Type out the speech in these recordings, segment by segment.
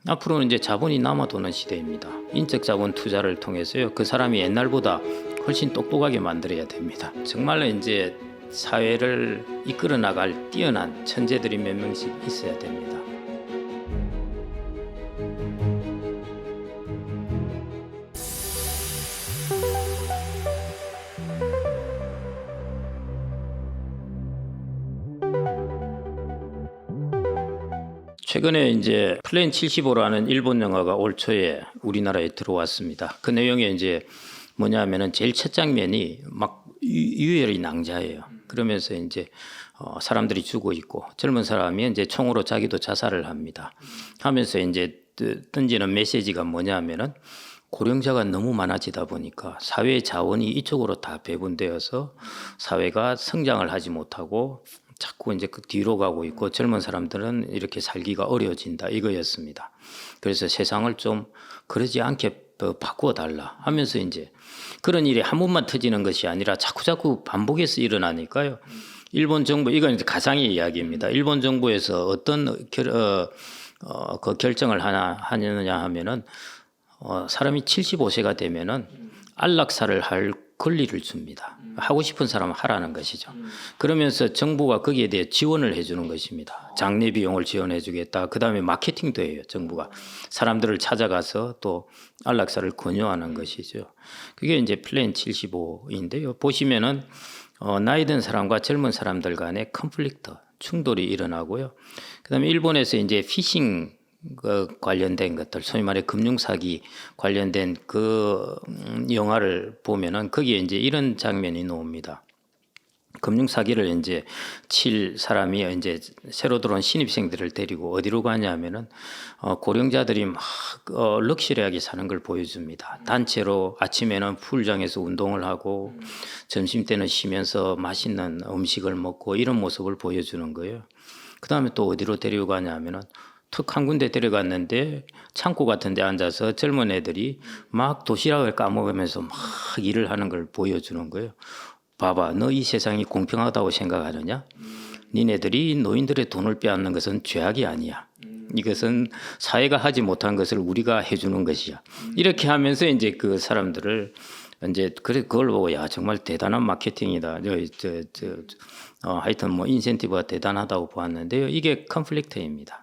앞으로는 이제 자본이 남아도는 시대입니다. 인적 자본 투자를 통해서요. 그 사람이 옛날보다 훨씬 똑똑하게 만들어야 됩니다. 정말로 이제 사회를 이끌어 나갈 뛰어난 천재들이 몇 명씩 있어야 됩니다. 최근에 이제 플랜 75라는 일본 영화가 올 초에 우리나라에 들어왔습니다. 그 내용에 이제 뭐냐면은 제일 첫 장면이 막 유혈이 낭자해요. 그러면서 이제 사람들이 죽어 있고 젊은 사람이 이제 총으로 자기도 자살을 합니다. 하면서 이제 던지는 메시지가 뭐냐면은 고령자가 너무 많아지다 보니까 사회의 자원이 이쪽으로 다 배분되어서 사회가 성장을 하지 못하고 자꾸 이제 그 뒤로 가고 있고 젊은 사람들은 이렇게 살기가 어려워진다 이거였습니다. 그래서 세상을 좀 그러지 않게 바꾸어 달라 하면서 이제 그런 일이 한 번만 터지는 것이 아니라 자꾸 반복해서 일어나니까요. 일본 정부 이건 이제 가상의 이야기입니다. 일본 정부에서 어떤 그 결정을 하느냐 하면은 사람이 75세가 되면은 안락사를 할 권리를 줍니다. 하고 싶은 사람은 하라는 것이죠. 그러면서 정부가 거기에 대해 지원을 해주는 것입니다. 장례 비용을 지원해 주겠다. 그 다음에 마케팅도 해요. 정부가. 사람들을 찾아가서 또 안락사를 권유하는 것이죠. 그게 이제 플랜 75인데요. 보시면은 나이 든 사람과 젊은 사람들 간의 컨플릭트, 충돌이 일어나고요. 그 다음에 일본에서 이제 피싱 관련된 것들, 소위 말해 금융사기 관련된 그 영화를 보면은 거기에 이제 이런 장면이 나옵니다. 금융사기를 이제 칠 사람이 이제 새로 들어온 신입생들을 데리고 어디로 가냐면은 고령자들이 막 럭셔리하게 사는 걸 보여줍니다. 단체로 아침에는 풀장에서 운동을 하고 점심 때는 쉬면서 맛있는 음식을 먹고 이런 모습을 보여주는 거예요. 그 다음에 또 어디로 데려가냐면은 턱 한 군데 데려갔는데 창고 같은 데 앉아서 젊은 애들이 막 도시락을 까먹으면서 막 일을 하는 걸 보여주는 거예요. 봐봐, 너 이 세상이 공평하다고 생각하느냐? 니네들이 노인들의 돈을 빼앗는 것은 죄악이 아니야. 이것은 사회가 하지 못한 것을 우리가 해주는 것이야. 이렇게 하면서 이제 그 사람들을 이제 그걸 보고 야 정말 대단한 마케팅이다. 하여튼 뭐 인센티브가 대단하다고 보았는데요. 이게 컨플릭트입니다.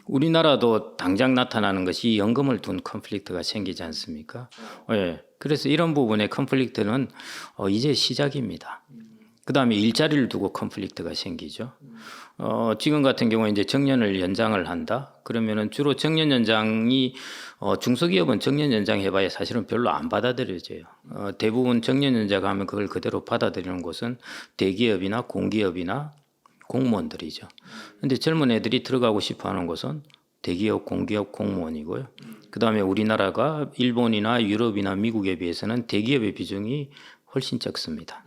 우리나라도 당장 나타나는 것이 연금을 둔 컨플릭트가 생기지 않습니까? 예. 그래서 이런 부분의 컨플릭트는 이제 시작입니다. 그 다음에 일자리를 두고 컨플릭트가 생기죠. 지금 같은 경우에 이제 정년을 연장을 한다. 그러면은 주로 정년 연장이 중소기업은 정년 연장 해봐야 사실은 별로 안 받아들여져요. 대부분 정년 연장하면 그걸 그대로 받아들이는 곳은 대기업이나 공기업이나 공무원들이죠. 근데 젊은 애들이 들어가고 싶어 하는 곳은 대기업, 공기업, 공무원이고요. 그 다음에 우리나라가 일본이나 유럽이나 미국에 비해서는 대기업의 비중이 훨씬 적습니다.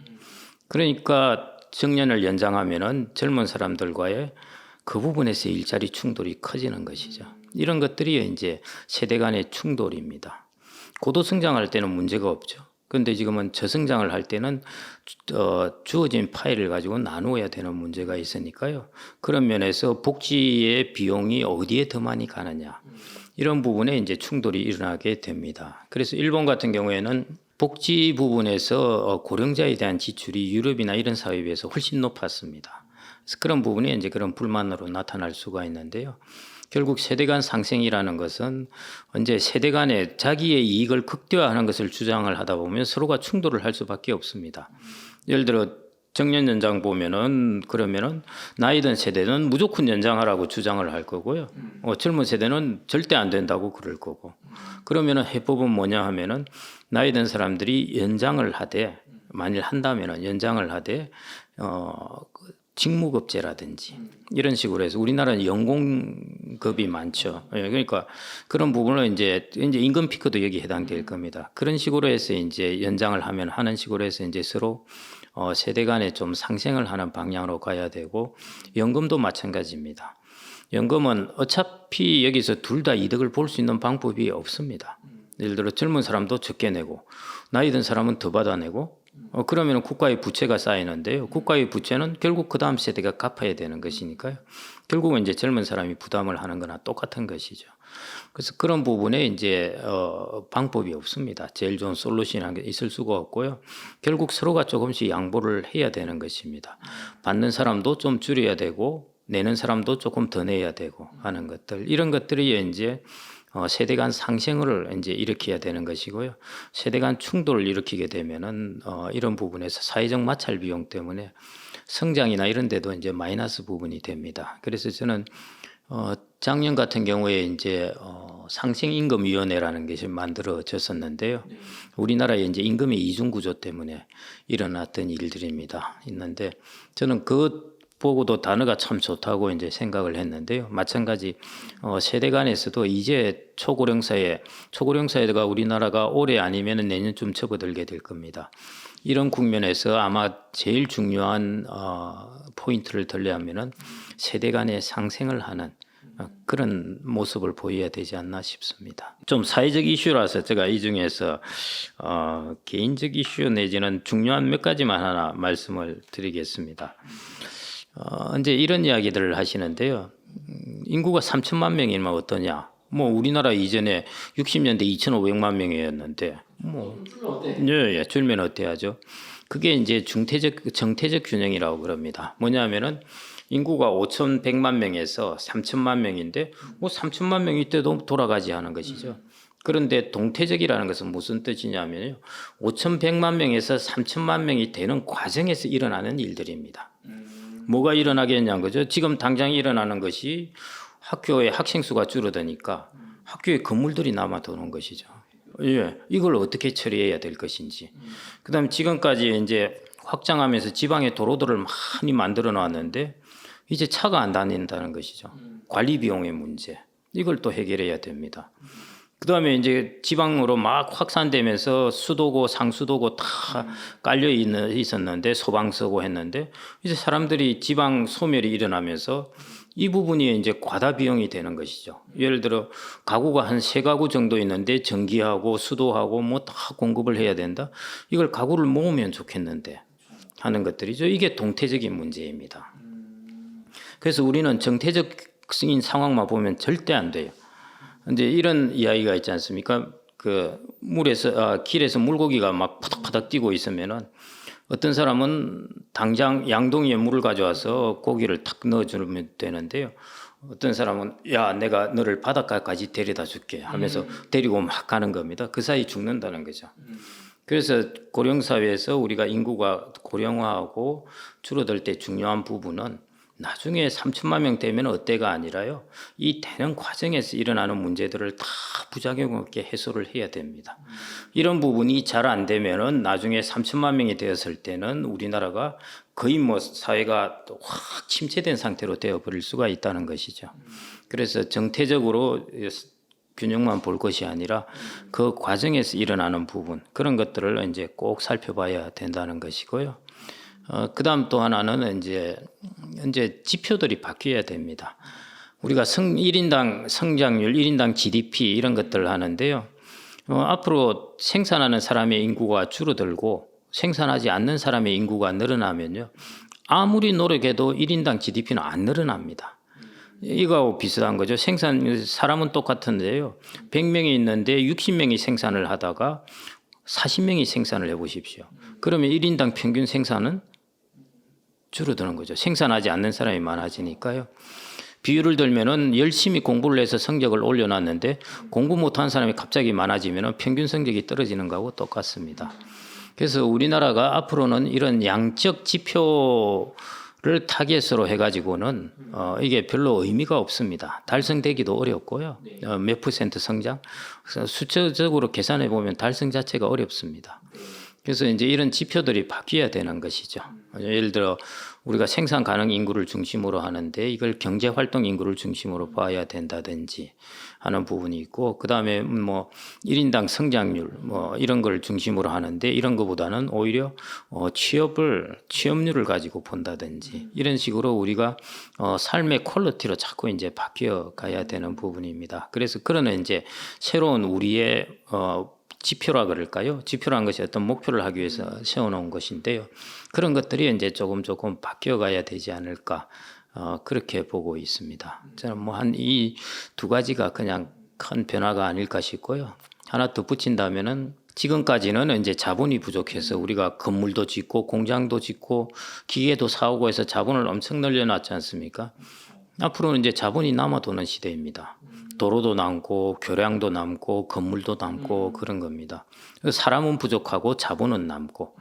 그러니까 정년을 연장하면은 젊은 사람들과의 그 부분에서 일자리 충돌이 커지는 것이죠. 이런 것들이 이제 세대 간의 충돌입니다. 고도 성장할 때는 문제가 없죠. 그런데 지금은 저성장을 할 때는 주어진 파일을 가지고 나누어야 되는 문제가 있으니까요. 그런 면에서 복지의 비용이 어디에 더 많이 가느냐 이런 부분에 이제 충돌이 일어나게 됩니다. 그래서 일본 같은 경우에는 복지 부분에서 고령자에 대한 지출이 유럽이나 이런 사회에 비해서 훨씬 높았습니다. 그래서 그런 부분이 이제 그런 불만으로 나타날 수가 있는데요. 결국 세대 간 상생이라는 것은 이제 세대 간에 자기의 이익을 극대화하는 것을 주장을 하다 보면 서로가 충돌을 할 수밖에 없습니다. 예를 들어 정년 연장 보면은 그러면은 나이 든 세대는 무조건 연장하라고 주장을 할 거고요. 젊은 세대는 절대 안 된다고 그럴 거고. 그러면은 해법은 뭐냐 하면은 나이 든 사람들이 연장을 하되 만일 한다면은 연장을 하되 직무급제라든지 이런 식으로 해서 우리나라는 연공급이 많죠. 그러니까 그런 부분을 이제 임금 피크도 여기 해당될 겁니다. 그런 식으로 해서 이제 연장을 하는 식으로 해서 이제 서로 세대 간에 좀 상생을 하는 방향으로 가야 되고 연금도 마찬가지입니다. 연금은 어차피 여기서 둘 다 이득을 볼 수 있는 방법이 없습니다. 예를 들어 젊은 사람도 적게 내고 나이 든 사람은 더 받아내고 그러면 국가의 부채가 쌓이는데요. 국가의 부채는 결국 그 다음 세대가 갚아야 되는 것이니까요. 결국은 이제 젊은 사람이 부담을 하는 거나 똑같은 것이죠. 그래서 그런 부분에 이제 방법이 없습니다. 제일 좋은 솔루션이라는 게 있을 수가 없고요. 결국 서로가 조금씩 양보를 해야 되는 것입니다. 받는 사람도 좀 줄여야 되고 내는 사람도 조금 더 내야 되고 하는 것들, 이런 것들이 이제 세대 간 상생을 이제 일으켜야 되는 것이고요. 세대 간 충돌을 일으키게 되면은 이런 부분에서 사회적 마찰 비용 때문에 성장이나 이런 데도 이제 마이너스 부분이 됩니다. 그래서 저는 작년 같은 경우에 이제 상생임금위원회라는 것이 만들어졌었는데요. 우리나라에 이제 임금의 이중 구조 때문에 일어났던 일들입니다. 있는데 저는 그 보고도 단어가 참 좋다고 이제 생각을 했는데요. 마찬가지 세대 간에서도 이제 초고령 사회가 우리나라가 올해 아니면 내년쯤 접어들게 될 겁니다. 이런 국면에서 아마 제일 중요한 포인트를 들려면은 세대 간의 상생을 하는 그런 모습을 보여야 되지 않나 싶습니다. 좀 사회적 이슈라서 제가 이 중에서 개인적 이슈 내지는 중요한 몇 가지만 하나 말씀을 드리겠습니다. 이제 이런 이야기들을 하시는데요. 인구가 3천만 명이면 어떠냐? 뭐 우리나라 이전에 60년대 2,500만 명이었는데 줄면 어때야죠? 그게 이제 정태적 균형이라고 그럽니다. 뭐냐면은 인구가 5,100만 명에서 3천만 명인데 뭐 3천만 명이 때도 돌아가지 하는 것이죠. 그런데 동태적이라는 것은 무슨 뜻이냐면요. 5,100만 명에서 3천만 명이 되는 과정에서 일어나는 일들입니다. 뭐가 일어나겠냐는 거죠. 지금 당장 일어나는 것이 학교의 학생 수가 줄어드니까 학교에 건물들이 남아도는 것이죠. 예, 이걸 어떻게 처리해야 될 것인지. 그다음 지금까지 이제 확장하면서 지방에 도로들을 많이 만들어 놨는데 이제 차가 안 다닌다는 것이죠. 관리 비용의 문제. 이걸 또 해결해야 됩니다. 그다음에 이제 지방으로 막 확산되면서 수도고 상수도고 다 깔려 있었는데 소방서고 했는데 이제 사람들이 지방 소멸이 일어나면서 이 부분이 이제 과다 비용이 되는 것이죠. 예를 들어 가구가 한 3가구 정도 있는데 전기하고 수도하고 뭐 다 공급을 해야 된다. 이걸 가구를 모으면 좋겠는데 하는 것들이죠. 이게 동태적인 문제입니다. 그래서 우리는 정태적인 상황만 보면 절대 안 돼요. 근데 이런 이야기가 있지 않습니까? 그 길에서 물고기가 막 파닥파닥 뛰고 있으면은 어떤 사람은 당장 양동이에 물을 가져와서 고기를 탁 넣어주면 되는데요. 어떤 사람은 야 내가 너를 바닷가까지 데려다 줄게 하면서 데리고 막 가는 겁니다. 그 사이 죽는다는 거죠. 그래서 고령사회에서 우리가 인구가 고령화하고 줄어들 때 중요한 부분은 나중에 3천만 명 되면 어때가 아니라요. 이 되는 과정에서 일어나는 문제들을 다 부작용 없게 해소를 해야 됩니다. 이런 부분이 잘 안 되면은 나중에 3천만 명이 되었을 때는 우리나라가 거의 뭐 사회가 확 침체된 상태로 되어버릴 수가 있다는 것이죠. 그래서 정태적으로 균형만 볼 것이 아니라 그 과정에서 일어나는 부분 그런 것들을 이제 꼭 살펴봐야 된다는 것이고요. 그다음 또 하나는 이제 지표들이 바뀌어야 됩니다. 우리가 1인당 성장률, 1인당 GDP 이런 것들을 하는데요. 앞으로 생산하는 사람의 인구가 줄어들고 생산하지 않는 사람의 인구가 늘어나면요. 아무리 노력해도 1인당 GDP는 안 늘어납니다. 이거하고 비슷한 거죠. 사람은 똑같은데요. 100명이 있는데 60명이 생산을 하다가 40명이 생산을 해보십시오. 그러면 1인당 평균 생산은 줄어드는 거죠. 생산하지 않는 사람이 많아지니까요. 비유를 들면은 열심히 공부를 해서 성적을 올려놨는데 공부 못한 사람이 갑자기 많아지면은 평균 성적이 떨어지는 거하고 똑같습니다. 그래서 우리나라가 앞으로는 이런 양적 지표를 타겟으로 해가지고는 이게 별로 의미가 없습니다. 달성되기도 어렵고요. 몇 % 성장, 수치적으로 계산해 보면 달성 자체가 어렵습니다. 그래서 이제 이런 지표들이 바뀌어야 되는 것이죠. 예를 들어 우리가 생산 가능 인구를 중심으로 하는데 이걸 경제 활동 인구를 중심으로 봐야 된다든지 하는 부분이 있고, 그다음에 뭐 1인당 성장률 뭐 이런 걸 중심으로 하는데 이런 것보다는 오히려 취업률을 가지고 본다든지 이런 식으로 우리가 삶의 퀄리티로 자꾸 이제 바뀌어 가야 되는 부분입니다. 그래서 그러는 이제 새로운 우리의 지표라 그럴까요? 지표라는 것이 어떤 목표를 하기 위해서 세워놓은 것인데요. 그런 것들이 이제 조금 바뀌어가야 되지 않을까 그렇게 보고 있습니다. 저는 뭐 한 이 두 가지가 그냥 큰 변화가 아닐까 싶고요. 하나 더 붙인다면은 지금까지는 이제 자본이 부족해서 우리가 건물도 짓고 공장도 짓고 기계도 사오고 해서 자본을 엄청 늘려놨지 않습니까? 앞으로는 이제 자본이 남아도는 시대입니다. 도로도 남고 교량도 남고 건물도 남고 그런 겁니다. 사람은 부족하고 자본은 남고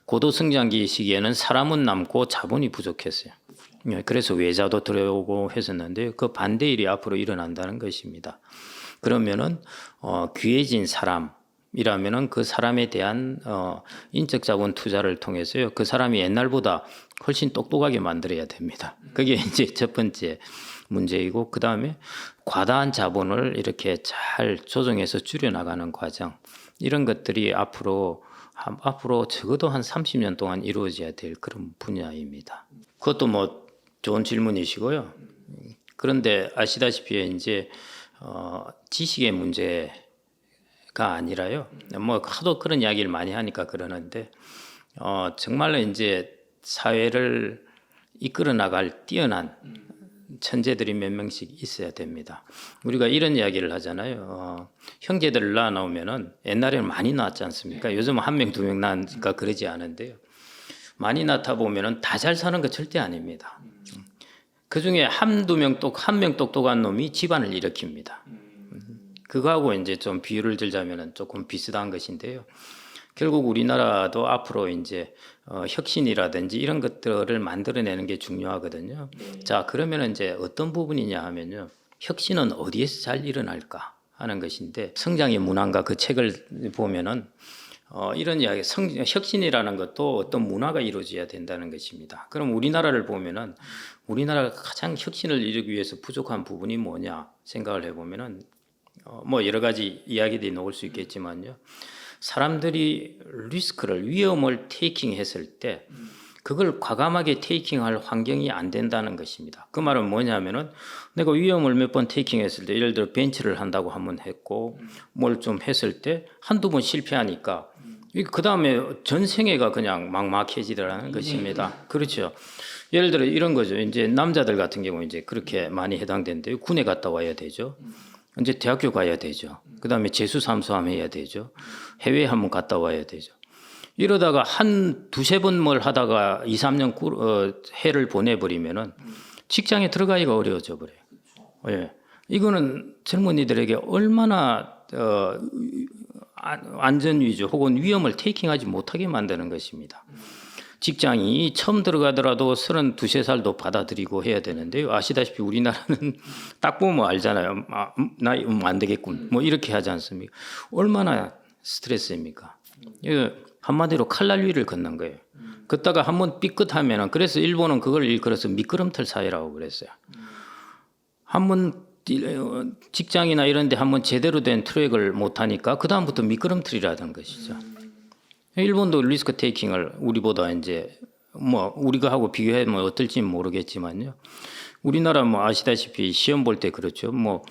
고도성장기 시기에는 사람은 남고 자본이 부족했어요. 그래서 외자도 들어오고 했었는데 그 반대일이 앞으로 일어난다는 것입니다. 그러면은 귀해진 사람이라면은 그 사람에 대한 인적 자본 투자를 통해서요. 그 사람이 옛날보다 훨씬 똑똑하게 만들어야 됩니다. 그게 이제 첫 번째 문제이고 그 다음에 과다한 자본을 이렇게 잘 조정해서 줄여나가는 과정 이런 것들이 앞으로 적어도 한 30년 동안 이루어져야 될 그런 분야입니다. 그것도 뭐 좋은 질문이시고요. 그런데 아시다시피 이제 지식의 문제가 아니라요. 뭐 하도 그런 이야기를 많이 하니까 그러는데 정말로 이제 사회를 이끌어 나갈 뛰어난 천재들이 몇 명씩 있어야 됩니다. 우리가 이런 이야기를 하잖아요. 형제들을 낳아 놓으면은 옛날에는 많이 낳았지 않습니까? 요즘은 한 명, 두 명 낳으니까 그러지 않은데요. 많이 낳다 보면은 다 잘 사는 거 절대 아닙니다. 그 중에 한 명 똑똑한 놈이 집안을 일으킵니다. 그거하고 이제 좀 비유를 들자면은 조금 비슷한 것인데요. 결국 우리나라도 앞으로 이제 혁신이라든지 이런 것들을 만들어내는 게 중요하거든요. 자, 그러면 이제 어떤 부분이냐 하면요. 혁신은 어디에서 잘 일어날까 하는 것인데 성장의 문화인가 그 책을 보면은 이런 이야기, 혁신이라는 것도 어떤 문화가 이루어져야 된다는 것입니다. 그럼 우리나라를 보면은 우리나라가 가장 혁신을 이루기 위해서 부족한 부분이 뭐냐 생각을 해보면은 뭐 여러 가지 이야기들이 나올 수 있겠지만요. 사람들이 위험을 테이킹했을 때 그걸 과감하게 테이킹할 환경이 안 된다는 것입니다. 그 말은 뭐냐면은 내가 위험을 몇 번 테이킹했을 때 예를 들어 벤처를 한다고 한번 했고 뭘 좀 했을 때 한두 번 실패하니까 그 다음에 전생애가 그냥 막막해지더라는 것입니다. 그렇죠. 예를 들어 이런 거죠. 이제 남자들 같은 경우 이제 그렇게 많이 해당되는데요. 군에 갔다 와야 되죠. 이제 대학교 가야 되죠. 그 다음에 재수 삼수함 해야 되죠. 해외에 한번 갔다 와야 되죠. 이러다가 한 두세 번 뭘 하다가 2, 3년 해를 보내버리면은 직장에 들어가기가 어려워져 버려요. 예. 이거는 젊은이들에게 얼마나 안전 위주 혹은 위험을 테이킹하지 못하게 만드는 것입니다. 직장이 처음 들어가더라도 32~33살도 받아들이고 해야 되는데요. 아시다시피 우리나라는 딱 보면 알잖아요. 나 안 되겠군. 뭐 이렇게 하지 않습니까? 얼마나 스트레스입니까? 한마디로 칼날 위를 걷는 거예요. 걷다가 한번 삐끗하면은 그래서 일본은 그걸 일컬어서 미끄럼틀 사회라고 그랬어요. 한번 직장이나 이런 데 한번 제대로 된 트랙을 못 하니까 그다음부터 미끄럼틀이라는 것이죠. 일본도 리스크 테이킹을 우리보다 이제 뭐 우리가 하고 비교하면 어떨지는 모르겠지만요. 우리나라 뭐 아시다시피 시험 볼 때 그렇죠. 뭐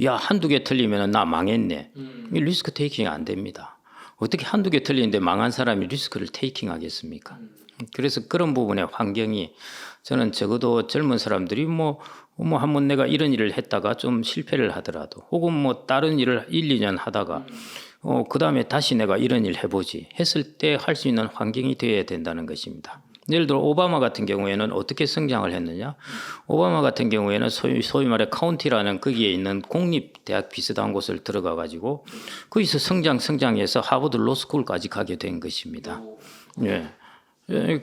야, 한두 개 틀리면 나 망했네. 리스크 테이킹이 안 됩니다. 어떻게 한두 개 틀리는데 망한 사람이 리스크를 테이킹 하겠습니까? 그래서 그런 부분의 환경이 저는 적어도 젊은 사람들이 뭐 한번 내가 이런 일을 했다가 좀 실패를 하더라도 혹은 뭐 다른 일을 1, 2년 하다가 그 다음에 다시 내가 이런 일 해보지 했을 때 할 수 있는 환경이 되어야 된다는 것입니다. 예를 들어 오바마 같은 경우에는 어떻게 성장을 했느냐? 오바마 같은 경우에는 소위 말해 카운티라는 거기에 있는 공립대학 비슷한 곳을 들어가 가지고 거기서 성장해서 하버드 로스쿨까지 가게 된 것입니다. 예.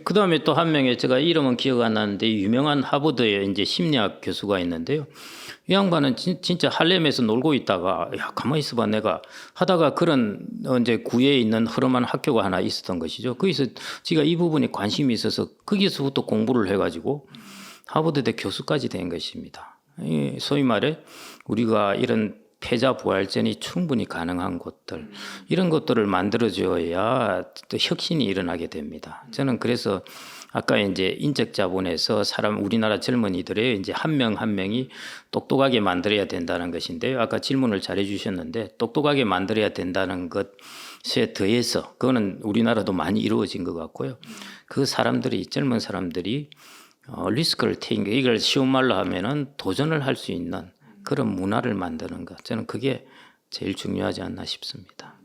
그 다음에 또 한 명의 제가 이름은 기억 안 나는데 유명한 하버드의 이제 심리학 교수가 있는데요. 이 양반은 진짜 할렘에서 놀고 있다가 야 가만히 있어봐 내가 하다가 그런 이제 구에 있는 흐름한 학교가 하나 있었던 것이죠. 거기서 지가 이 부분에 관심이 있어서 거기서부터 공부를 해가지고 하버드대 교수까지 된 것입니다. 소위 말해 우리가 이런 패자부활전이 충분히 가능한 곳들 이런 것들을 만들어줘야 또 혁신이 일어나게 됩니다. 저는 그래서 아까 이제 인적 자본에서 우리나라 젊은이들의 이제 한 명 한 명이 똑똑하게 만들어야 된다는 것인데요. 아까 질문을 잘해 주셨는데 똑똑하게 만들어야 된다는 것에 더해서 그거는 우리나라도 많이 이루어진 것 같고요. 그 사람들이 젊은 사람들이 리스크를 테이크 이걸 쉬운 말로 하면은 도전을 할 수 있는 그런 문화를 만드는 것 저는 그게 제일 중요하지 않나 싶습니다.